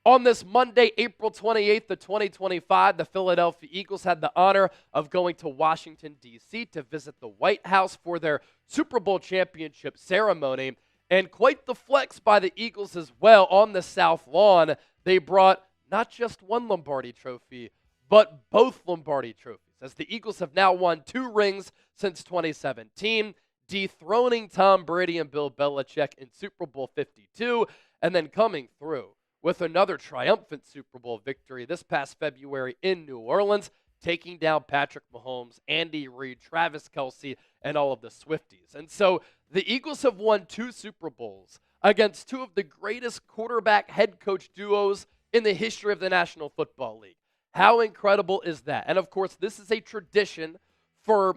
On this Monday, April 28th of 2025, the Philadelphia Eagles had the honor of going to Washington, D.C. to visit the White House for their Super Bowl championship ceremony. And quite the flex by the Eagles as well on the South Lawn. They brought not just one Lombardi Trophy, but both Lombardi Trophies, as the Eagles have now won 2 rings since 2017, dethroning Tom Brady and Bill Belichick in Super Bowl 52, and then coming through with another triumphant Super Bowl victory this past February in New Orleans, taking down Patrick Mahomes, Andy Reid, Travis Kelce, and all of the Swifties. And so the Eagles have won 2 Super Bowls against 2 of the greatest quarterback head coach duos in the history of the National Football League. How incredible is that? And of course, this is a tradition for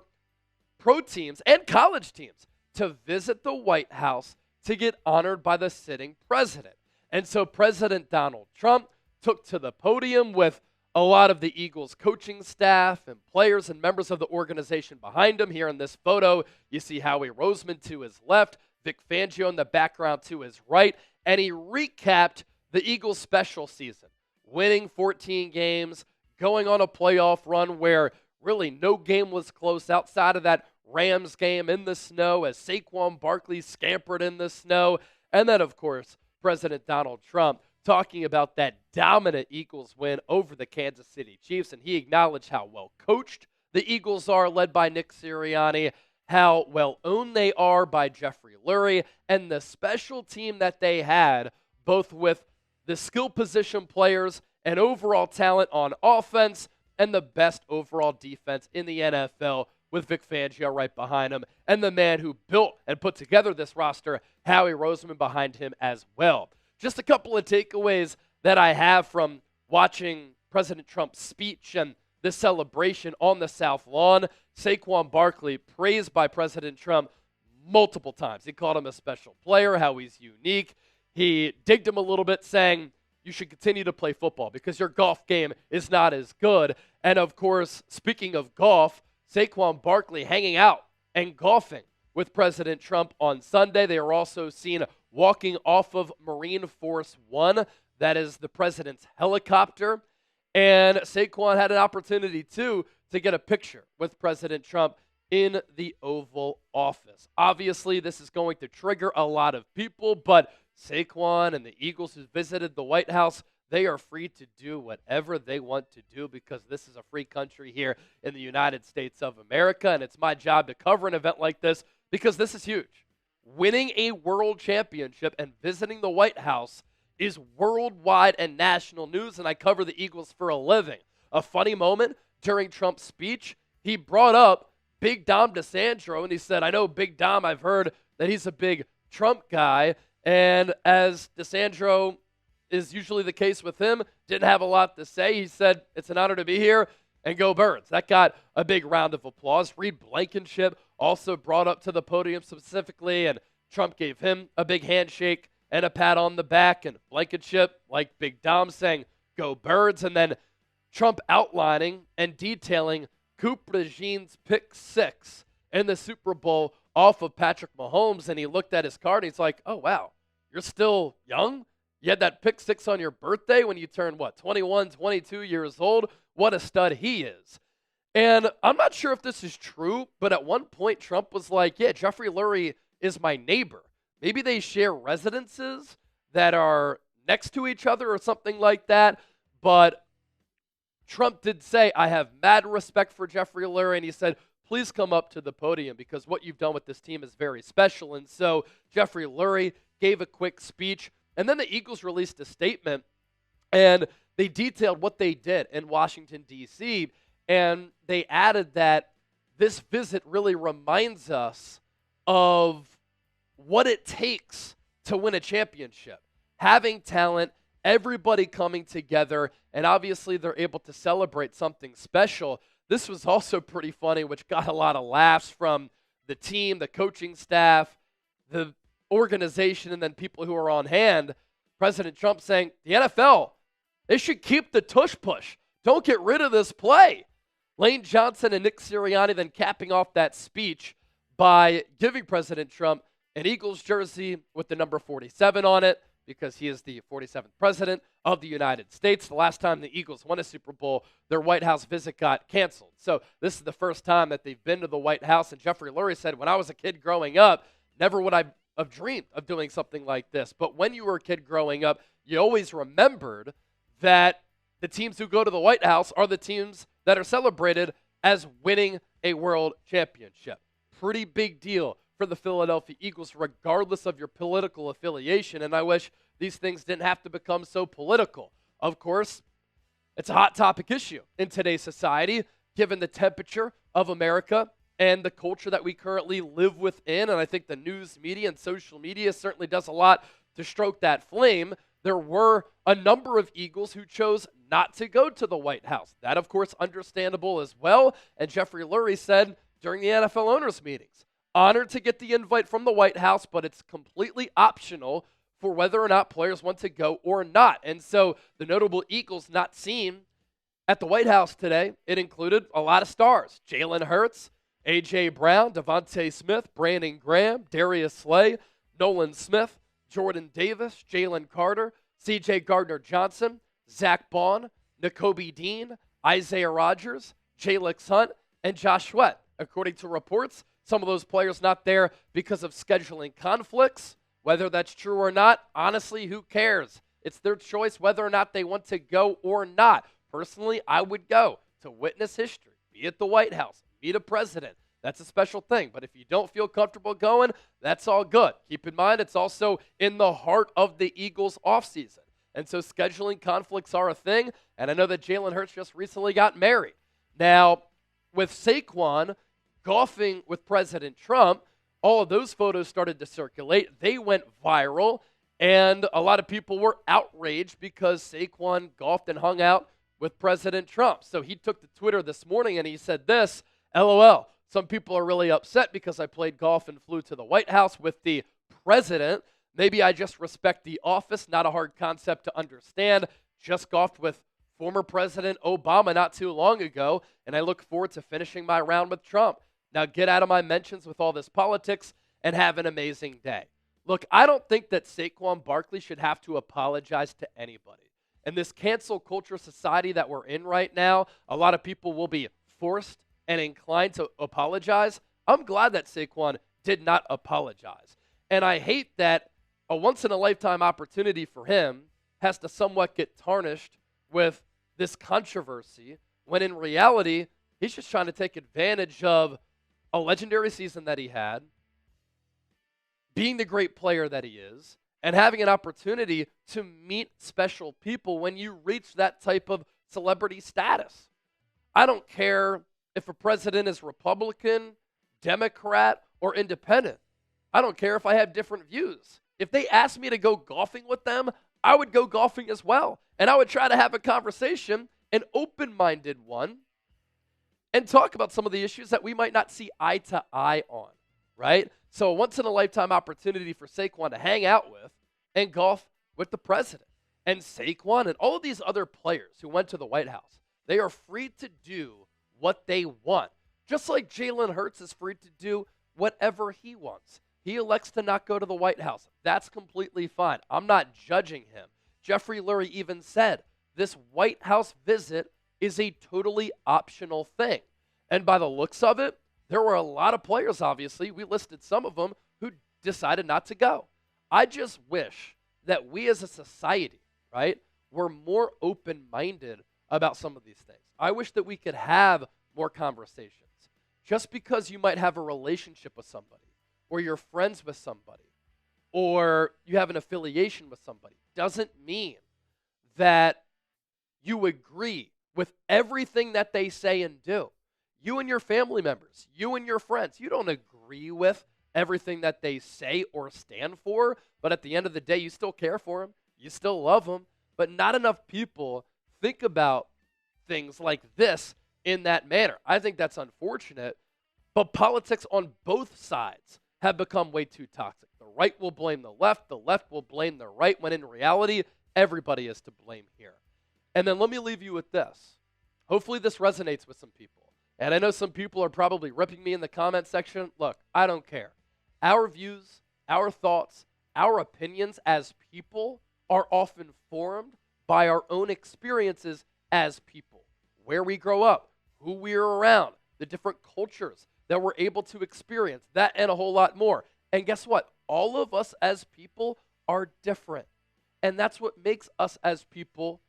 pro teams and college teams to visit the White House to get honored by the sitting president. And so President Donald Trump took to the podium with a lot of the Eagles coaching staff and players and members of the organization behind him. Here in this photo, you see Howie Roseman to his left, Vic Fangio in the background to his right, and he recapped the Eagles' special season, winning 14 games, going on a playoff run where really no game was close outside of that Rams game in the snow as Saquon Barkley scampered in the snow. And then, of course, President Donald Trump talking about that dominant Eagles win over the Kansas City Chiefs, and he acknowledged how well coached the Eagles are, led by Nick Sirianni, how well owned they are by Jeffrey Lurie, and the special team that they had, both with the skill position players and overall talent on offense, and the best overall defense in the NFL with Vic Fangio right behind him, and the man who built and put together this roster, Howie Roseman, behind him as well. Just a couple of takeaways that I have from watching President Trump's speech and the celebration on the South Lawn. Saquon Barkley, praised by President Trump multiple times. He called him a special player, how he's unique. He digged him a little bit, saying, you should continue to play football because your golf game is not as good. And of course, speaking of golf, Saquon Barkley hanging out and golfing with President Trump on Sunday. They were also seen walking off of Marine Force One, that is the president's helicopter. And Saquon had an opportunity, too, to get a picture with President Trump in the Oval Office. Obviously, this is going to trigger a lot of people, but Saquon and the Eagles who visited the White House, they are free to do whatever they want to do because this is a free country here in the United States of America, and it's my job to cover an event like this because this is huge. Winning a world championship and visiting the White House is worldwide and national news, and I cover the Eagles for a living. A funny moment during Trump's speech, he brought up Big Dom DeSandro, and he said, I know Big Dom, I've heard that he's a big Trump guy, and as DeSandro is usually the case with him, didn't have a lot to say. He said, it's an honor to be here, and go Birds. That got a big round of applause. Reed Blankenship also brought up to the podium specifically, and Trump gave him a big handshake and a pat on the back, and Blankenship, like Big Dom, saying, go Birds, and then Trump outlining and detailing DeJean's pick 6 in the Super Bowl off of Patrick Mahomes, and he looked at his card, and he's like, oh, wow, you're still young? You had that pick 6 on your birthday when you turned, 21, 22 years old? What a stud he is. And I'm not sure if this is true, but at one point Trump was like, yeah, Jeffrey Lurie is my neighbor. Maybe they share residences that are next to each other or something like that. But Trump did say, I have mad respect for Jeffrey Lurie, and he said, please come up to the podium because what you've done with this team is very special. And so Jeffrey Lurie gave a quick speech. And then the Eagles released a statement, and they detailed what they did in Washington, D.C., and they added that this visit really reminds us of what it takes to win a championship. Having talent, everybody coming together, and obviously they're able to celebrate something special. This was also pretty funny, which got a lot of laughs from the team, the coaching staff, the organization, and then people who are on hand. President Trump saying, the NFL, they should keep the tush push. Don't get rid of this play. Lane Johnson and Nick Sirianni then capping off that speech by giving President Trump an Eagles jersey with the number 47 on it, because he is the 47th president of the United States. The last time the Eagles won a Super Bowl, their White House visit got canceled. So this is the first time that they've been to the White House. And Jeffrey Lurie said, when I was a kid growing up, never would I have dreamed of doing something like this. But when you were a kid growing up, you always remembered that the teams who go to the White House are the teams that are celebrated as winning a world championship. Pretty big deal for the Philadelphia Eagles, regardless of your political affiliation. And I wish these things didn't have to become so political. Of course, it's a hot topic issue in today's society, given the temperature of America and the culture that we currently live within. And I think the news media and social media certainly does a lot to stroke that flame. There were a number of Eagles who chose not to go to the White House. That, of course, understandable as well. And Jeffrey Lurie said during the NFL owners' meetings, honored to get the invite from the White House, but it's completely optional for whether or not players want to go or not. And so the notable Eagles not seen at the White House today, it included a lot of stars. Jalen Hurts, A.J. Brown, Devontae Smith, Brandon Graham, Darius Slay, Nolan Smith, Jordan Davis, Jalen Carter, C.J. Gardner-Johnson, Zach Bond, Nakobe Dean, Isaiah Rodgers, Jalix Hunt, and Josh Sweat. According to reports, some of those players not there because of scheduling conflicts. Whether that's true or not, honestly, who cares? It's their choice whether or not they want to go or not. Personally, I would go to witness history, be at the White House, meet a president. That's a special thing. But if you don't feel comfortable going, that's all good. Keep in mind, it's also in the heart of the Eagles' offseason. And so scheduling conflicts are a thing. And I know that Jalen Hurts just recently got married. Now, with Saquon golfing with President Trump, all of those photos started to circulate. They went viral. And a lot of people were outraged because Saquon golfed and hung out with President Trump. So he took to Twitter this morning and he said this, LOL. Some people are really upset because I played golf and flew to the White House with the president. Maybe I just respect the office, not a hard concept to understand. Just golfed with former President Obama not too long ago, and I look forward to finishing my round with Trump. Now get out of my mentions with all this politics and have an amazing day. Look, I don't think that Saquon Barkley should have to apologize to anybody. In this cancel culture society that we're in right now, a lot of people will be forced and inclined to apologize. I'm glad that Saquon did not apologize. And I hate that a once-in-a-lifetime opportunity for him has to somewhat get tarnished with this controversy, when in reality, he's just trying to take advantage of a legendary season that he had, being the great player that he is, and having an opportunity to meet special people when you reach that type of celebrity status. I don't care if a president is Republican, Democrat, or independent. I don't care if I have different views. If they asked me to go golfing with them, I would go golfing as well. And I would try to have a conversation, an open-minded one, and talk about some of the issues that we might not see eye to eye on, right? So a once-in-a-lifetime opportunity for Saquon to hang out with and golf with the president. And Saquon and all of these other players who went to the White House, they are free to do what they want. Just like Jalen Hurts is free to do whatever he wants. He elects to not go to the White House. That's completely fine. I'm not judging him. Jeffrey Lurie even said this White House visit is a totally optional thing. And by the looks of it, there were a lot of players, obviously, we listed some of them, who decided not to go. I just wish that we as a society, right, were more open-minded about some of these things. I wish that we could have more conversations. Just because you might have a relationship with somebody, or you're friends with somebody, or you have an affiliation with somebody, doesn't mean that you agree with everything that they say and do. You and your family members, you and your friends, you don't agree with everything that they say or stand for, but at the end of the day, you still care for them, you still love them, but not enough people think about things like this in that manner. I think that's unfortunate, but politics on both sides have become way too toxic. The right will blame the left will blame the right, when in reality, everybody is to blame here. And then let me leave you with this. Hopefully this resonates with some people. And I know some people are probably ripping me in the comment section. Look, I don't care. Our views, our thoughts, our opinions as people are often formed by our own experiences as people, where we grow up, who we are around, the different cultures that we're able to experience, that and a whole lot more. And guess what? All of us as people are different. And that's what makes us as people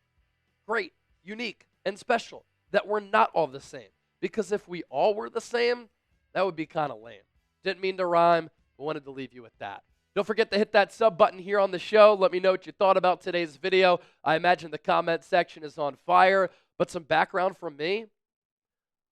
great, unique, and special, that we're not all the same. Because if we all were the same, that would be kind of lame. Didn't mean to rhyme, but wanted to leave you with that. Don't forget to hit that sub button here on the show. Let me know what you thought about today's video. I imagine the comment section is on fire. But some background from me.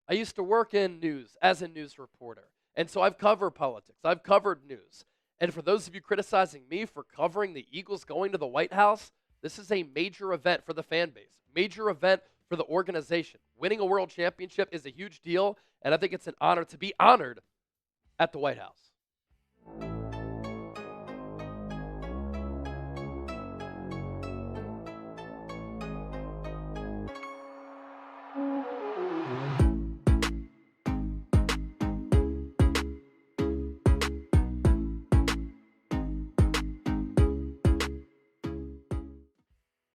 I used to work in news as a news reporter. And so I've covered politics. I've covered news. And for those of you criticizing me for covering the Eagles going to the White House, this is a major event for the fan base, major event for the organization. Winning a world championship is a huge deal, and I think it's an honor to be honored at the White House.